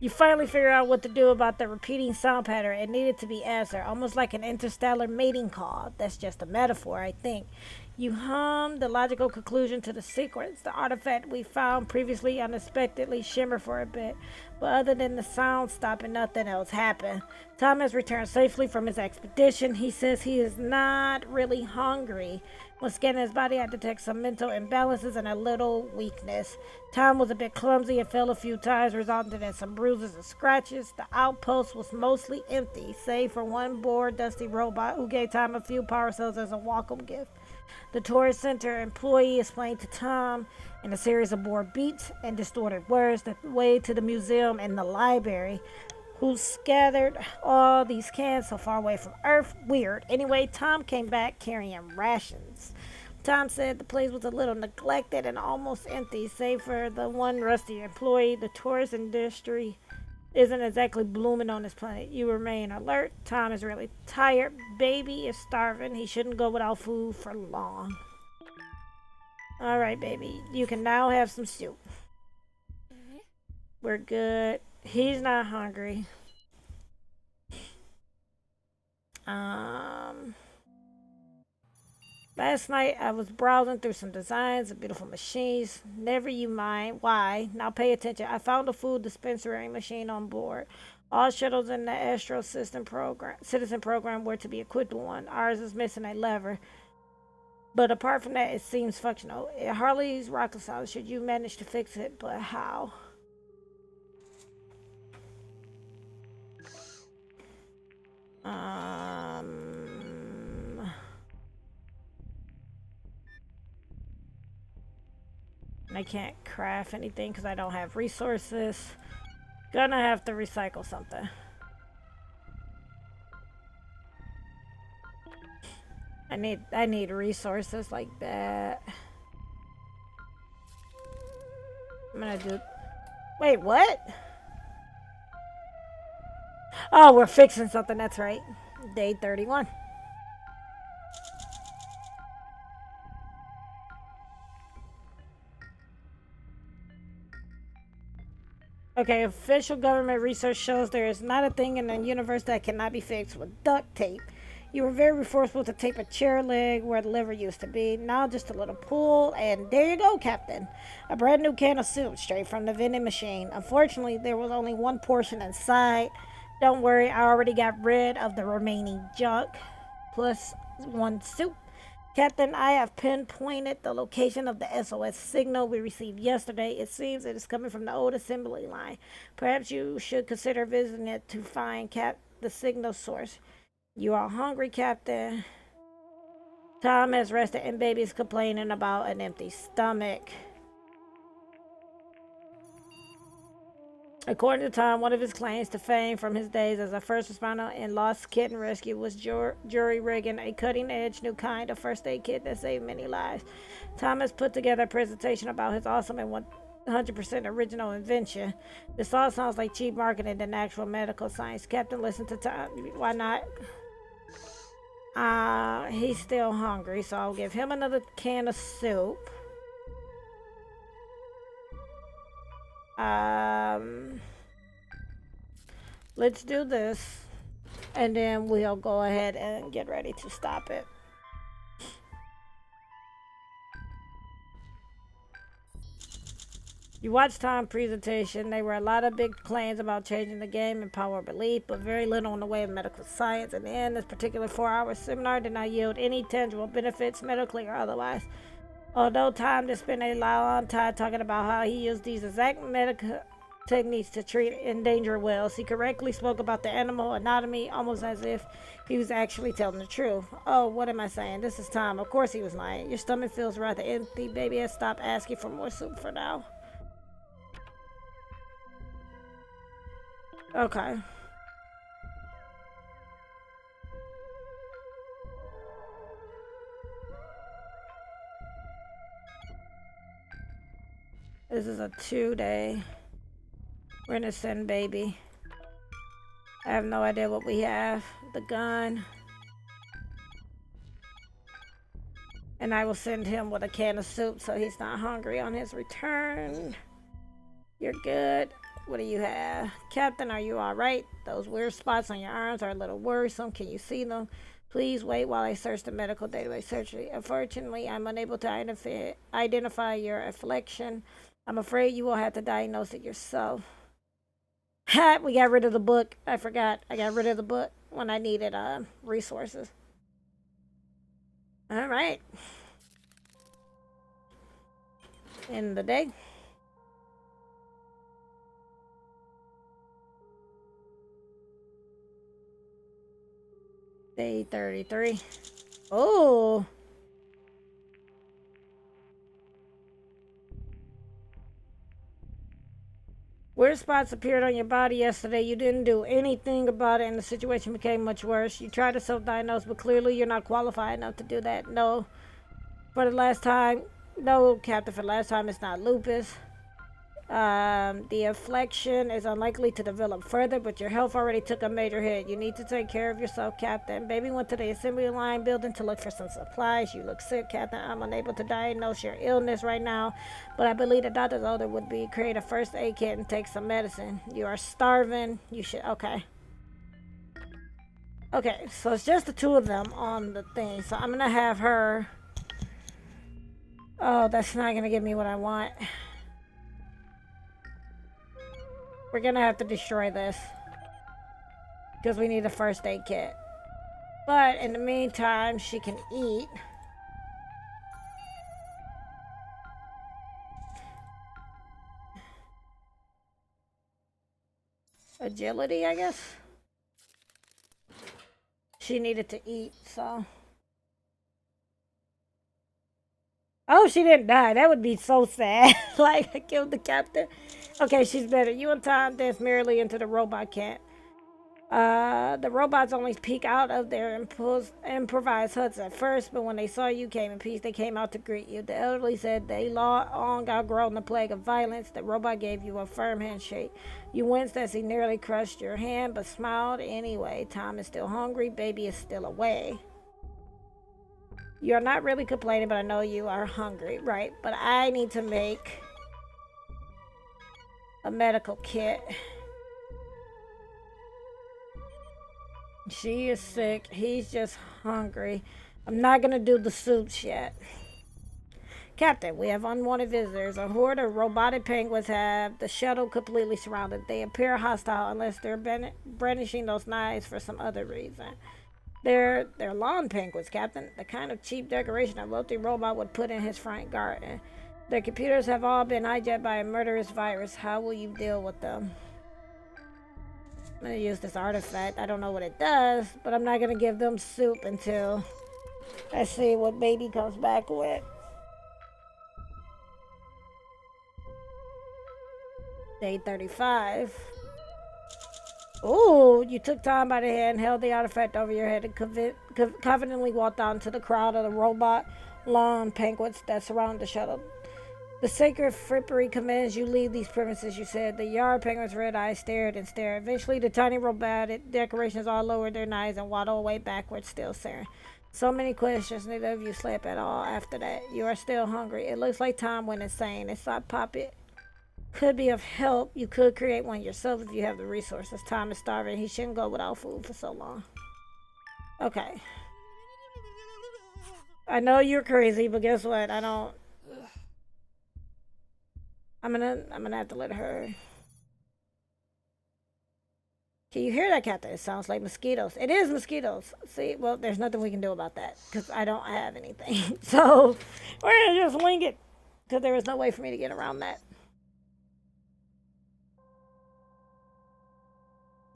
You finally figure out what to do about the repeating sound pattern. It needed to be answered, almost like an interstellar mating call. That's just a metaphor, I think. You hum the logical conclusion to the sequence. The artifact we found previously unexpectedly shimmered for a bit, but other than the sound stopping, nothing else happened. Tom has returned safely from his expedition. He says he is not really hungry. When scanning his body, I detect some mental imbalances and a little weakness. Tom was a bit clumsy and fell a few times, resulting in some bruises and scratches. The outpost was mostly empty, save for one bored, dusty robot who gave Tom a few power cells as a welcome gift. The tourist center employee explained to Tom in a series of bored beats and distorted words the way to the museum and the library. Who scattered all these cans so far away from Earth? Weird. Anyway, Tom came back carrying rations. Tom said the place was a little neglected and almost empty, save for the one rusty employee. The tourist industry isn't exactly blooming on this planet. You remain alert. Tom is really tired. Baby is starving. He shouldn't go without food for long. All right, baby. You can now have some soup. We're good. He's not hungry. Last night I was browsing through some designs of beautiful machines. Never you mind why. Now pay attention. I found a food dispensary machine on board. All shuttles in the Astro System program, Citizen program were to be equipped with one. Ours is missing a lever. But apart from that, it seems functional. Harley's rocket solid should you manage to fix it, but how? I can't craft anything because I don't have resources. Gonna have to recycle something. I need resources like that. I'm gonna do. Wait, what? Oh, we're fixing something. That's right. Day 31. Okay, official government research shows there is not a thing in the universe that cannot be fixed with duct tape. You were very resourceful to tape a chair leg where the liver used to be. Now just a little pull, and there you go, Captain. A brand new can of soup straight from the vending machine. Unfortunately, there was only one portion inside. Don't worry, I already got rid of the remaining junk. Plus one soup. Captain, I have pinpointed the location of the SOS signal we received yesterday. It seems it is coming from the old assembly line. Perhaps you should consider visiting it to find the signal source. You are hungry, Captain. Tom has rested and baby's complaining about an empty stomach. According to Tom, one of his claims to fame from his days as a first responder in Lost Kitten Rescue was jury rigging a cutting-edge new kind of first aid kit that saved many lives. Tom has put together a presentation about his awesome and 100% original invention. This all sounds like cheap marketing than actual medical science. Captain, listen to Tom. Why not? He's still hungry, so I'll give him another can of soup. Let's do this, and then we'll go ahead and get ready to stop it. You watched Tom's presentation. There were a lot of big claims about changing the game and power of belief, but very little in the way of medical science. In the end, this particular 4-hour seminar did not yield any tangible benefits, medically or otherwise. Although Tom just spent a long time talking about how he used these exact medical techniques to treat endangered whales, he correctly spoke about the animal anatomy almost as if he was actually telling the truth. Oh, what am I saying? This is Tom. Of course he was lying. Your stomach feels rather empty. Baby has stopped asking for more soup for now. Okay. This is a 2-day. We're gonna send baby. I have no idea what we have. The gun. And I will send him with a can of soup so he's not hungry on his return. You're good. What do you have? Captain, are you alright? Those weird spots on your arms are a little worrisome. Can you see them? Please wait while I search the medical database surgery. Unfortunately, I'm unable to identify your affliction. I'm afraid you will have to diagnose it yourself. Ha! We got rid of the book. I forgot. I got rid of the book when I needed resources. Alright. End the day. Day 33. Oh! Weird spots appeared on your body yesterday. You didn't do anything about it and the situation became much worse. You tried to self-diagnose, but clearly you're not qualified enough to do that. No. For the last time. No, Captain, for the last time, it's not lupus. The affliction is unlikely to develop further, but your health already took a major hit. You need to take care of yourself, Captain. Baby went to the assembly line building to look for some supplies. You look sick, Captain. I'm unable to diagnose your illness right now, but I believe the doctor's order would be create a first aid kit and take some medicine. You are starving. You should. Okay. Okay, so it's just the two of them on the thing. So I'm gonna have her. Oh, that's not gonna give me what I want. We're gonna have to destroy this. because we need a first aid kit. But in the meantime, she can eat. Agility, I guess. She needed to eat, so. Oh, she didn't die. That would be so sad. Like, I killed the captain. Okay, she's better. You and Tom dance merrily into the robot camp. The robots only peek out of their improvised huts at first, but when they saw you came in peace, they came out to greet you. The elderly said they long outgrown the plague of violence. The robot gave you a firm handshake. You winced as he nearly crushed your hand, but smiled anyway. Tom is still hungry. Baby is still away. You're not really complaining, but I know you are hungry, right? But I need to make a medical kit. She is sick. He's just hungry. I'm not gonna do the suits yet. Captain, we have unwanted visitors. A horde of robotic penguins have the shuttle completely surrounded. They appear hostile unless they're brandishing those knives for some other reason. They're lawn penguins, Captain. The kind of cheap decoration a wealthy robot would put in his front garden. Their computers have all been hijacked by a murderous virus. How will you deal with them? I'm gonna use this artifact. I don't know what it does, but I'm not gonna give them soup until I see what baby comes back with. Day 35. Ooh, you took Tom by the hand, held the artifact over your head, and confidently walked out into the crowd of the robot lawn penguins that surround the shuttle. The sacred frippery commands you leave these premises, you said. The yard penguins' red eyes stared and stared. Eventually, the tiny robotic decorations all lowered their knives and waddled away backwards, still staring. So many questions, neither of you slept at all after that. You are still hungry. It looks like Tom went insane. It's not Poppet. Could be of help. You could create one yourself if you have the resources. Tom is starving. He shouldn't go without food for so long. Okay. I know you're crazy, but guess what? I don't... I'm gonna have to let her. Can you hear that, Captain? It sounds like mosquitoes. It is mosquitoes. See, well, there's nothing we can do about that because I don't have anything. So we're gonna just wing it because there was no way for me to get around that.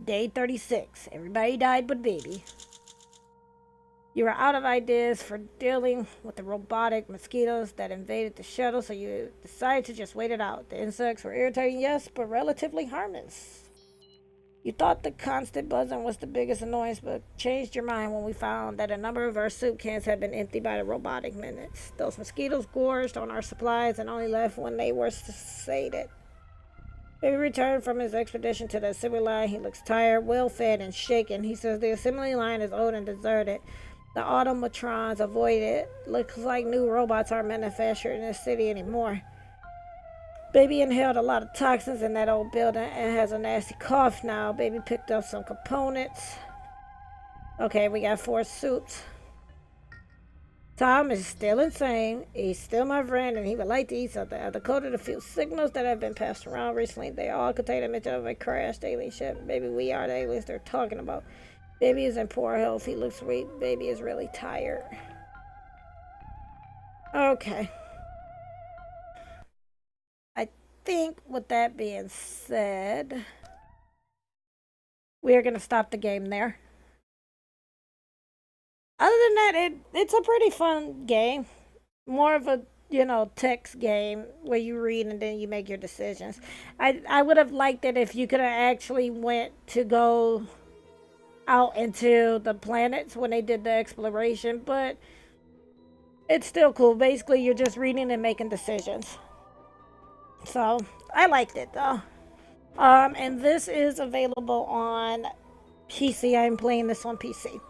Day 36. Everybody died but baby. You were out of ideas for dealing with the robotic mosquitoes that invaded the shuttle, so you decided to just wait it out. The insects were irritating, yes, but relatively harmless. You thought the constant buzzing was the biggest annoyance, but changed your mind when we found that a number of our soup cans had been emptied by the robotic minutes. Those mosquitoes gorged on our supplies and only left when they were sated. He returned from his expedition to the assembly line. He looks tired, well-fed, and shaken. He says the assembly line is old and deserted. The automatrons avoided. Looks like new robots aren't manufactured in this city anymore. Baby inhaled a lot of toxins in that old building and has a nasty cough now. Baby picked up some components. Okay, we got 4 suits. Tom is still insane. He's still my friend and he would like to eat something. I've decoded a few signals that have been passed around recently. They all contain a mention of a crashed alien ship. Maybe we are the aliens they're talking about. Baby is in poor health. He looks weak. Baby is really tired. Okay. I think with that being said, we are going to stop the game there. Other than that, it's a pretty fun game. More of a, text game where you read and then you make your decisions. I would have liked it if you could have actually went to go out into the planets when they did the exploration, but it's still cool. Basically, you're just reading and making decisions. So, I liked it though. And this is available on PC. I'm playing this on PC.